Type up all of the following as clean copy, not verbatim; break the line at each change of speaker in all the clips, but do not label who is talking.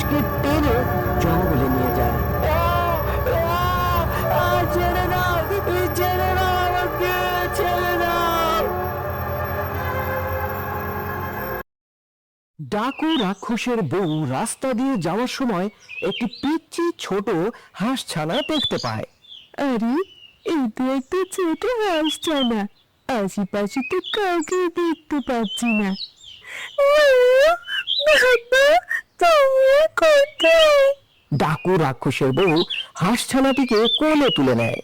রাক্ষসকে টেনে জঙ্গলে নিয়ে যায়। ছেড়ে দাও, ছেড়ে দাও আমাকে, ছেড়ে দাও। ডাকু রাক্ষসের বউ রাস্তা দিয়ে যাওয়ার সময় একটি পিচ্চি ছোট হাঁস ছানা দেখতে পায়।
আরে, এই তো একটা ছোট হাঁস ছানা, আশেপাশে তো কাউকে দেখতে পাচ্ছি না। বাবা, তুমি কোথায়?
ডাকু রাক্ষসের বউ হাঁস ছানাটিকে কোলে তুলে নেয়।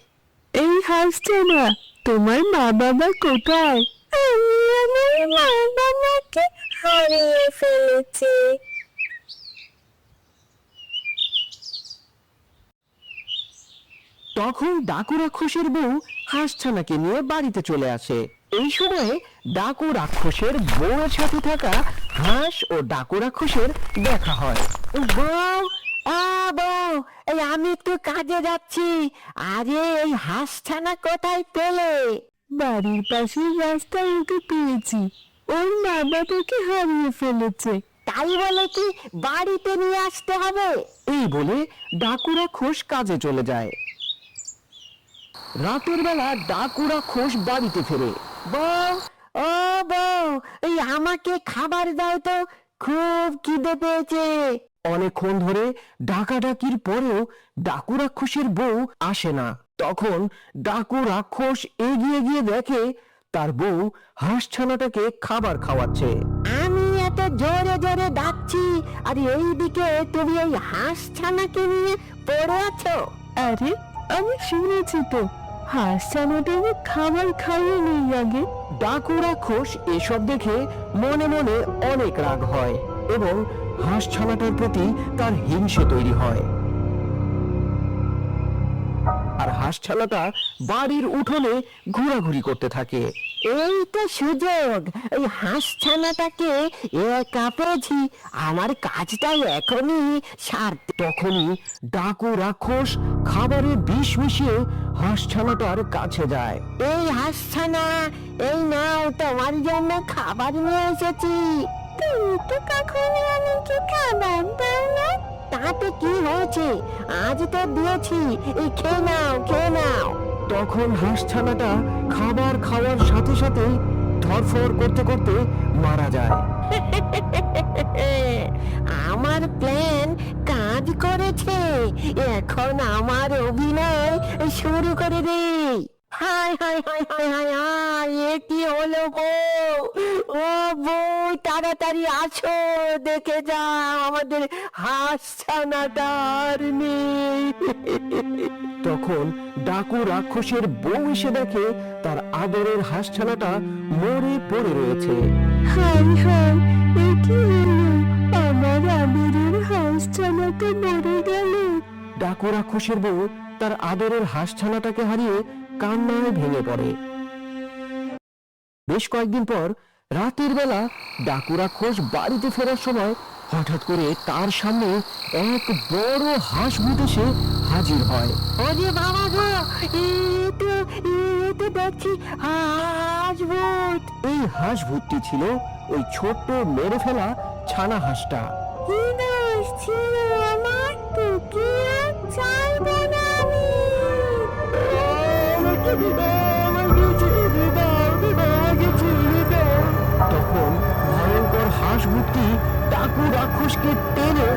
এই হাঁস ছানা, তোমার মা বাবা কোথায়? আমি আমার মা বাবাকে হারিয়ে ফেলেছি।
তখন ডাকু রাক্ষসের বউ হাঁস ছানাকে নিয়ে বাড়িতে চলে আসে। এই সময়ে ডাকু রাক্ষসের বউয়ের সাথে থাকা হাঁস ও ডাকু রাক্ষসের দেখা হয়। বউ, বউ, এই আমি একটু কাজে যাচ্ছি। আরে, এই হাঁস ছানা কোথায় পেলে?
বাড়ির পাশের রাস্তায় ওকে পেয়েছি, ওর মা বাবাকে হারিয়ে ফেলেছে।
তাই বলে কি বাড়িতে নিয়ে আসতে হবে? এই বলে ডাকু রাক্ষস কাজে চলে যায়। রাতের বেলা ডাকু রাক্ষস বাড়িতে ফেরে। বউ, ও বউ, এই আমাকে খাবার দাও তো, খুব খিদে পেয়েছে। অনেকক্ষণ ধরে ডাকাডাকির পরেও ডাকু রাক্ষসের বউ আসে না। তখন ডাকু রাক্ষস এগিয়ে গিয়ে দেখে তার বউ হাঁস ছানাটাকে খাবার খাওয়াচ্ছে। আমি এত জোরে জোরে ডাকছি, আর এইদিকে তুমি এই হাঁস ছানাকে নিয়ে পড়ে আছো।
আরে, আমি শুনেছি তো, হাঁস ছানাটাকে খাবার খাইয়ে নেই আগে।
ডাকু রাক্ষস এসব দেখে মনে মনে অনেক রাগ হয় এবং হাঁস ছানাটার প্রতি তার হিংসে তৈরি হয়। আর হাঁস ছানাটা বাড়ির উঠোনে ঘোরাঘুরি করতে থাকে। এই তো সুযোগ, এই হাঁস ছানাটাকে একা পেয়েছি, আমার কাজটা এখনই সারতে। তখনই ডাকু রাক্ষস খাবারে বিষ মিশিয়ে হাঁস ছানাটার কাছে যায়। এই হাঁস ছানা, এই নাও, তোমার জন্য খাবার নিয়ে এসেছি।
তুমি তো কখনো আমাকে খাবার দাও না।
তাতে কি হয়েছে, আজ তো দিয়েছি, এই খেয়ে নাও, খেয়ে নাও। তখন হাঁস ছানাটা খাবার খাওয়ার সাথে সাথে ধরফর করতে করতে মারা যায়। আমার প্ল্যান কাজ করেছে, এখন আমার অভিনয় শুরু করে দেই। হায় হায় হায় হায় হায় হায়, এ কি হলো গো? ও বউ, তাড়াতাড়ি আসো, দেখে যাও আমাদের হাঁস ছানাটা আর নেই। তখন ডাকু রাক্ষসের বউ এসে দেখে তার আদরের হাঁস ছানাটা মরে পড়ে রয়েছে।
হায় হায়, এ কি হলো? আমার আদরের হাঁস ছানাটা মরে গেল।
ডাকু রাক্ষসের বউ তার আদরের হাঁস ছানাটাকে হারিয়ে কান্নায় ভেঙে পড়ে। বেশ কয়েকদিন পর রাতের বেলা ডাকু রাক্ষস বাড়িতে ফেরার সময় হঠাৎ করে তার সামনে এক বড় হাঁস ভূত এসে হাজির হয়। আরে বাবা গো, এ তো দেখছি হাঁস ভূত। এই হাঁস ভূতটি ছিল ওই ছোট্ট মেরে ফেলা ছানা হাঁসটা।
কি দোষ ছিল আমার? তোকে আর ছাড়বো না আমি।
তখন ভয়ঙ্কর হাঁস ভূতটি ডাকু রাক্ষসকে টেনে